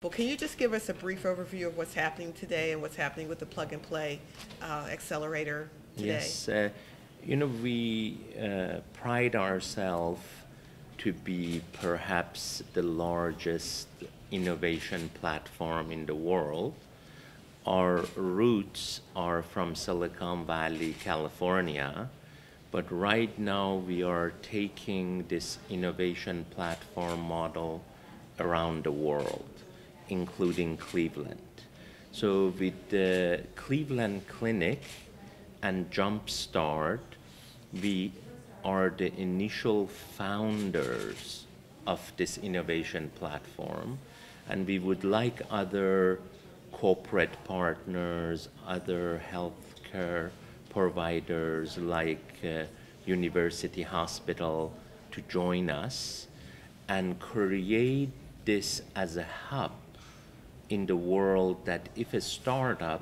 Well, can you just give us a brief overview of what's happening today and what's happening with the Plug and Play accelerator today? Yes, we pride ourselves to be perhaps the largest innovation platform in the world. Our roots are from Silicon Valley, California, but right now we are taking this innovation platform model around the world, including Cleveland. So with the Cleveland Clinic and Jumpstart, we are the initial founders of this innovation platform, and we would like other corporate partners, other healthcare providers like University Hospital to join us and create this as a hub in the world that if a startup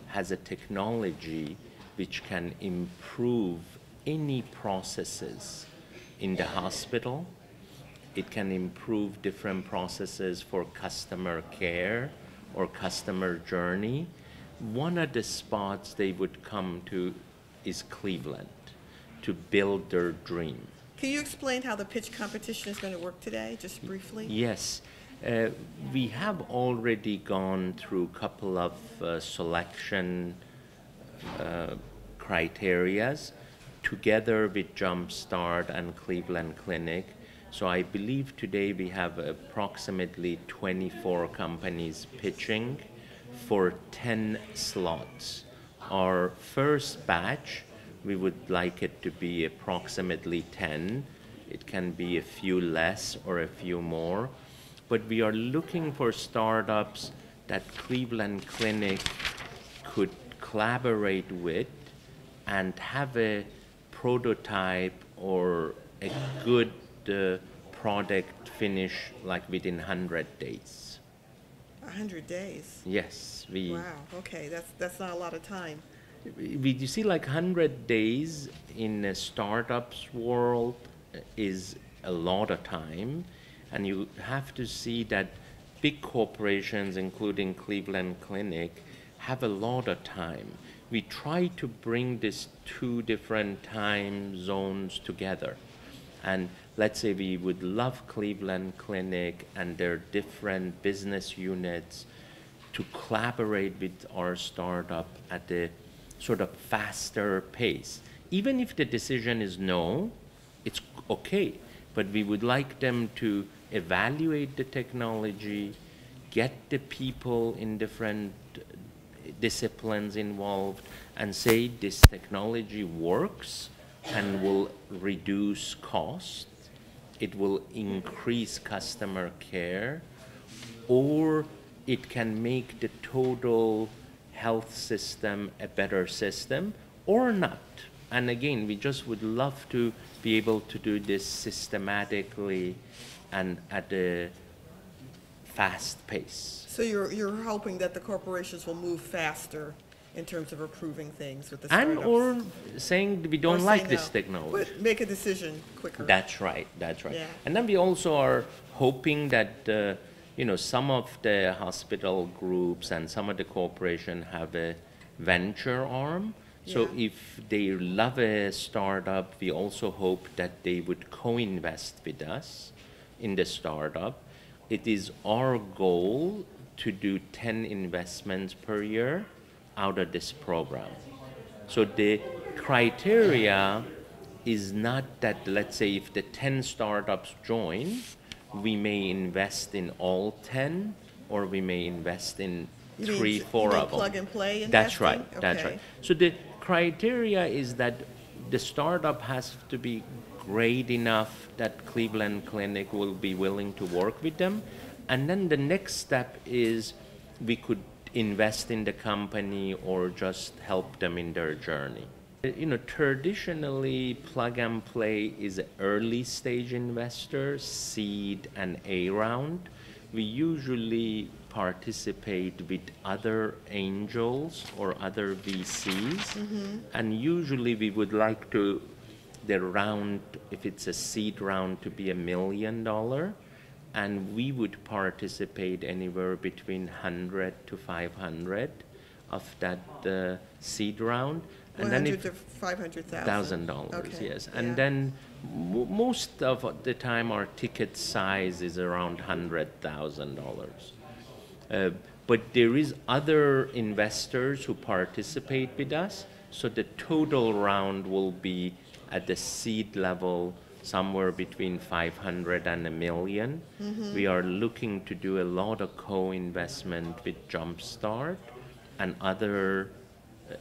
has a technology which can improve any processes in the hospital, it can improve different processes for customer care or customer journey. One of the spots they would come to is Cleveland to build their dream. Can you explain how the pitch competition is going to work today, just briefly? Yes. We have already gone through a couple of selection criterias together with Jumpstart and Cleveland Clinic. So I believe today we have approximately 24 companies pitching for 10 slots. Our first batch, we would like it to be approximately 10. It can be a few less or a few more. But we are looking for startups that Cleveland Clinic could collaborate with and have a prototype or a good product finish like within 100 days. 100 days? Yes. Wow, okay, that's not a lot of time. You see, like 100 days in a startup's world is a lot of time. And you have to see that big corporations, including Cleveland Clinic, have a lot of time. We try to bring these two different time zones together. And let's say we would love Cleveland Clinic and their different business units to collaborate with our startup at a sort of faster pace. Even if the decision is no, it's okay. But we would like them to evaluate the technology, get the people in different disciplines involved, and say this technology works and will reduce cost, it will increase customer care, or it can make the total health system a better system, or not. And again, we just would love to be able to do this systematically and at a fast pace. So you're hoping that the corporations will move faster in terms of approving things with the And startups? or saying we don't like this no, technology. but make a decision quicker. That's right, that's right. Yeah. And then we also are hoping that some of the hospital groups and some of the corporation have a venture arm. So Yeah. if they love a startup, we also hope that they would co-invest with us in the startup. It is our goal to do 10 investments per year out of this program. So the criteria is not that, let's say, if the 10 startups join, we may invest in all 10, or we may invest in You mean- three, four you mean of them. plug and play That's right, investing? that's Okay. right. So the criteria is that the startup has to be great enough that Cleveland Clinic will be willing to work with them. And then the next step is we could invest in the company or just help them in their journey. Traditionally, plug and play is an early stage investor, seed and A round. We usually participate with other angels or other VCs, and usually we would like the round, if it's a seed round, to be $1 million, and we would participate anywhere between 100 to 500 of that seed round. And 100 to 500,000. $1,000, Okay, yes. And yeah. then most of the time our ticket size is around $100,000. But there is other investors who participate with us, so the total round will be at the seed level somewhere between 500 and a million. We are looking to do a lot of co-investment with Jumpstart and other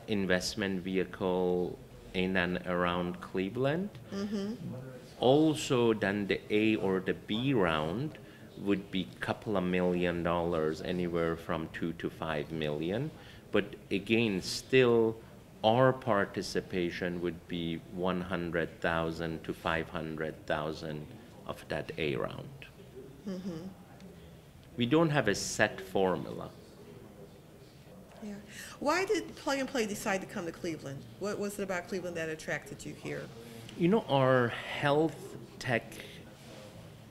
investment vehicle in and around Cleveland. Also, then the A or the B round would be a couple of $1 million, anywhere from 2 to 5 million. But again, still our participation would be 100,000 to 500,000 of that A round. We don't have a set formula. Yeah. Why did Plug and Play decide to come to Cleveland? What was it about Cleveland that attracted you here? You know, our health tech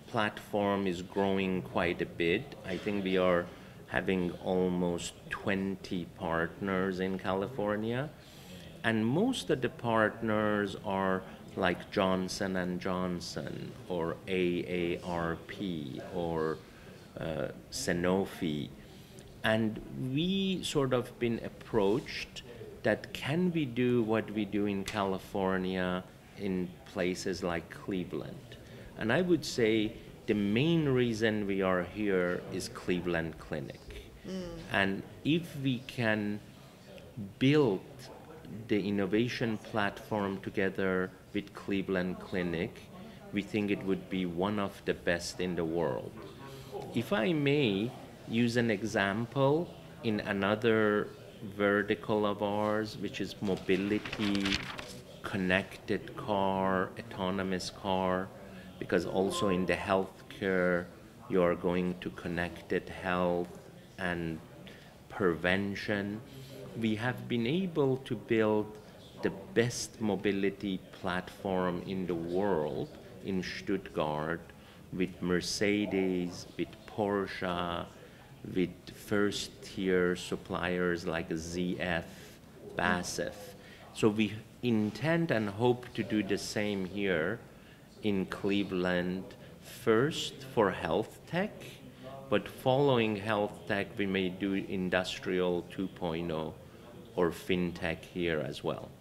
platform is growing quite a bit. I think we are having almost 20 partners in California. And most of the partners are like Johnson & Johnson or AARP or Sanofi. And we sort of been approached that can we do what we do in California in places like Cleveland? And I would say the main reason we are here is Cleveland Clinic. And if we can build the innovation platform together with Cleveland Clinic, we think it would be one of the best in the world. If I may use an example in another vertical of ours, which is mobility, connected car, autonomous car, because also in the healthcare, you are going to connected health and prevention. We have been able to build the best mobility platform in the world in Stuttgart with Mercedes, with Porsche, with first-tier suppliers like ZF, BASF. So we intend and hope to do the same here in Cleveland, first for health tech, but following health tech, we may do industrial 2.0 or fintech here as well.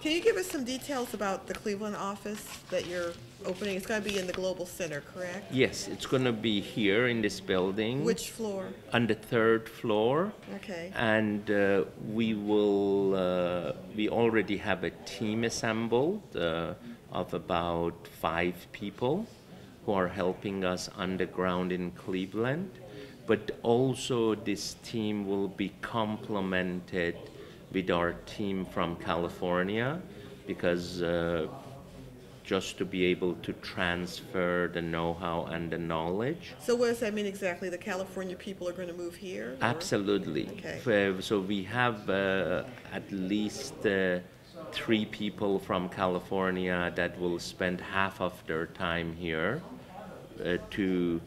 Can you give us some details about the Cleveland office that you're opening? It's going to be in the Global Center, correct? Yes, it's going to be here in this building. Which floor? On the third floor. Okay. And we already have a team assembled of about 5 people who are helping us on the ground in Cleveland. But also this team will be complemented with our team from California, because just to be able to transfer the know-how and the knowledge. So what does that mean exactly? The California people are going to move here? Or? Absolutely. Okay. So we have at least 3 people from California that will spend half of their time here to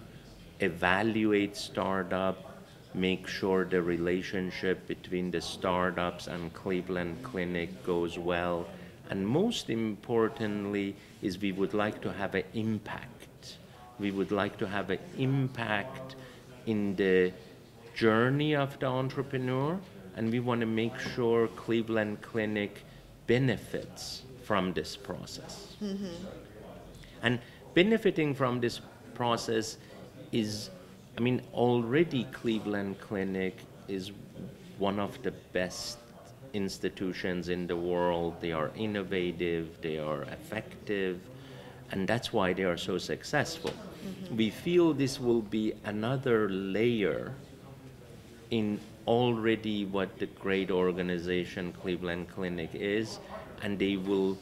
evaluate startup, make sure the relationship between the startups and Cleveland Clinic goes well. And most importantly is we would like to have an impact. We would like to have an impact in the journey of the entrepreneur, and we want to make sure Cleveland Clinic benefits from this process. And benefiting from this process is, I mean, already Cleveland Clinic is one of the best institutions in the world. They are innovative, they are effective, and that's why they are so successful. We feel this will be another layer in already what the great organization Cleveland Clinic is, and they will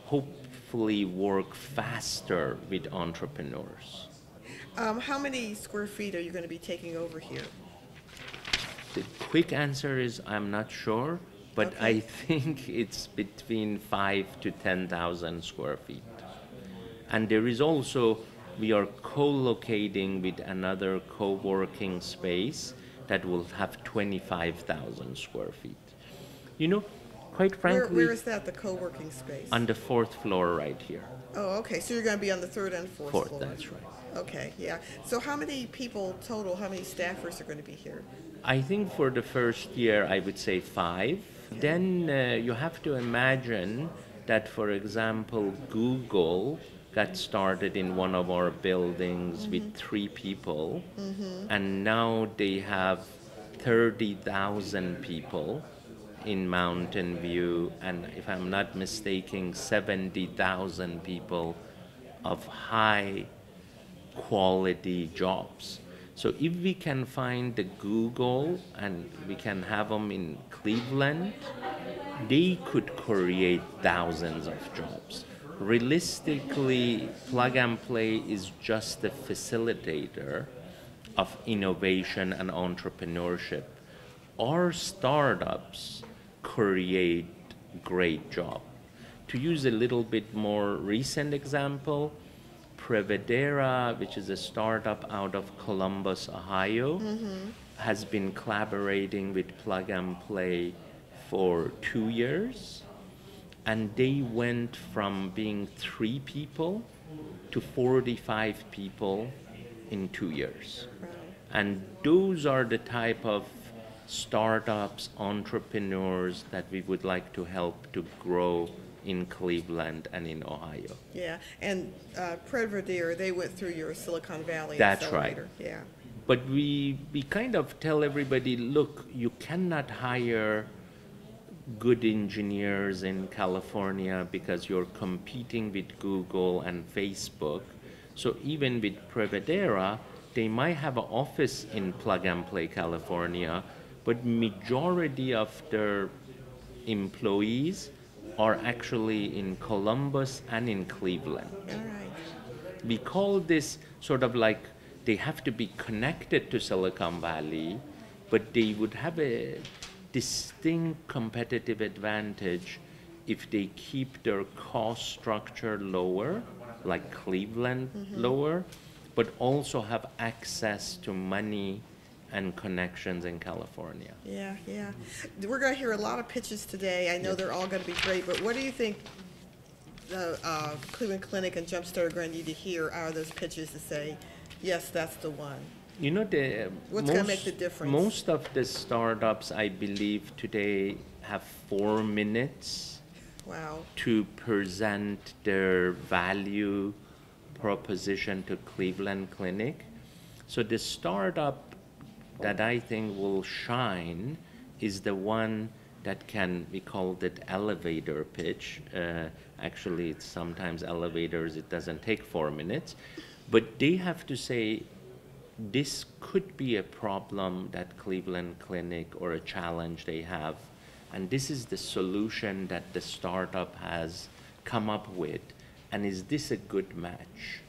hopefully work faster with entrepreneurs. How many square feet are you going to be taking over here? The quick answer is I'm not sure, but Okay. I think it's between 5,000 to 10,000 square feet. And there is also we are co-locating with another co-working space that will have 25,000 square feet. You know, quite frankly, Where is that, the co-working space? on the fourth floor right here. Oh, okay, so you're going to be on the third and fourth Fourth, floor. that's right. Okay, yeah. So how many people total, how many staffers are going to be here? I think for the first year, I would say 5. Okay. Then you have to imagine that, for example, Google got started in one of our buildings with 3 people, and now they have 30,000 people in Mountain View, and if I'm not mistaken, 70,000 people of high quality jobs. So if we can find the Google and we can have them in Cleveland, they could create thousands of jobs. Realistically, Plug and Play is just a facilitator of innovation and entrepreneurship. Our startups create great jobs. To use a little bit more recent example, Privitera, which is a startup out of Columbus, Ohio, has been collaborating with Plug and Play for 2 years. And they went from being 3 people to 45 people in 2 years. Right. And those are the type of startups, entrepreneurs that we would like to help to grow in Cleveland and in Ohio. Yeah, and Privitera, they went through your Silicon Valley That's accelerator. right. Yeah. But we kind of tell everybody, look, you cannot hire good engineers in California because you're competing with Google and Facebook. So even with Privitera, they might have an office in Plug and Play, California, but majority of their employees are actually in Columbus and in Cleveland. All right. We call this sort of like they have to be connected to Silicon Valley, but they would have a distinct competitive advantage if they keep their cost structure lower, like Cleveland lower, but also have access to money and connections in California. Yeah, yeah. We're going to hear a lot of pitches today. I know they're all going to be great, but what do you think the Cleveland Clinic and Jumpstart are going to need to hear out of those pitches to say, yes, that's the one? You know, What's going to make the difference? Most of the startups, I believe, today have 4 minutes Wow. to present their value proposition to Cleveland Clinic. So the startup that I think will shine is the one that can, we call it elevator pitch. Actually, it's sometimes elevators, it doesn't take 4 minutes. But they have to say, this could be a problem that Cleveland Clinic or a challenge they have. And this is the solution that the startup has come up with. And is this a good match?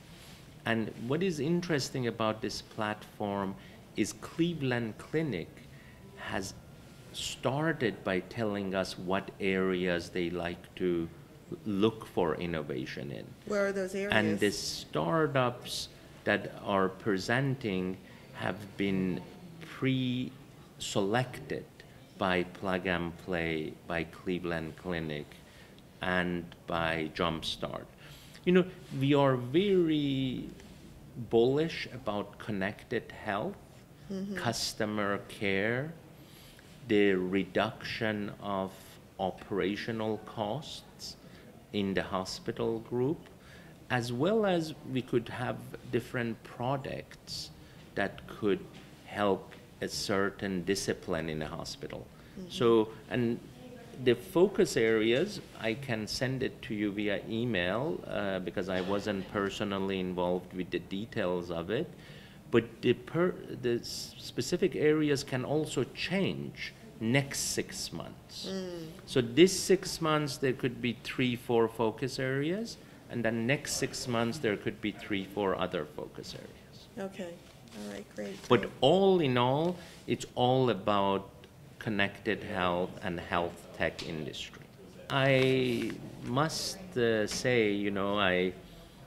And what is interesting about this platform is Cleveland Clinic has started by telling us what areas they like to look for innovation in. Where are those areas? And the startups that are presenting have been pre-selected by Plug and Play, by Cleveland Clinic, and by Jumpstart. You know, we are very bullish about connected health, customer care, the reduction of operational costs in the hospital group, as well as we could have different products that could help a certain discipline in a hospital. So, and the focus areas, I can send it to you via email because I wasn't personally involved with the details of it. But the specific areas can also change next 6 months. So this 6 months, there could be 3-4 focus areas, and then next 6 months, there could be 3-4 other focus areas. Okay. All right, great. But all in all, it's all about connected health and health tech industry. I must say, you know,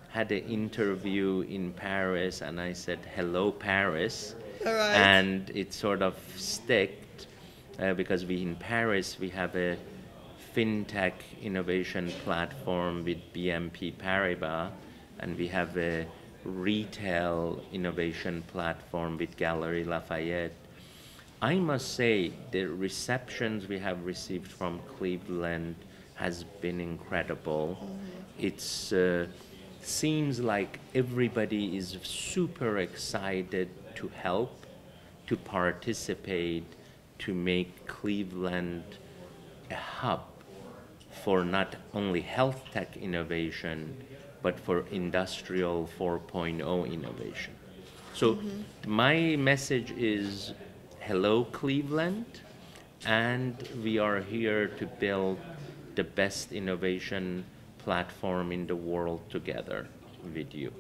had an interview in Paris, and I said, "Hello, Paris," All right. and it sort of sticked because in Paris we have a fintech innovation platform with BNP Paribas, and we have a retail innovation platform with Galeries Lafayette. I must say the receptions we have received from Cleveland has been incredible. It's seems like everybody is super excited to help, to participate, to make Cleveland a hub for not only health tech innovation, but for industrial 4.0 innovation. So my message is, hello, Cleveland, and we are here to build the best innovation platform in the world together with you.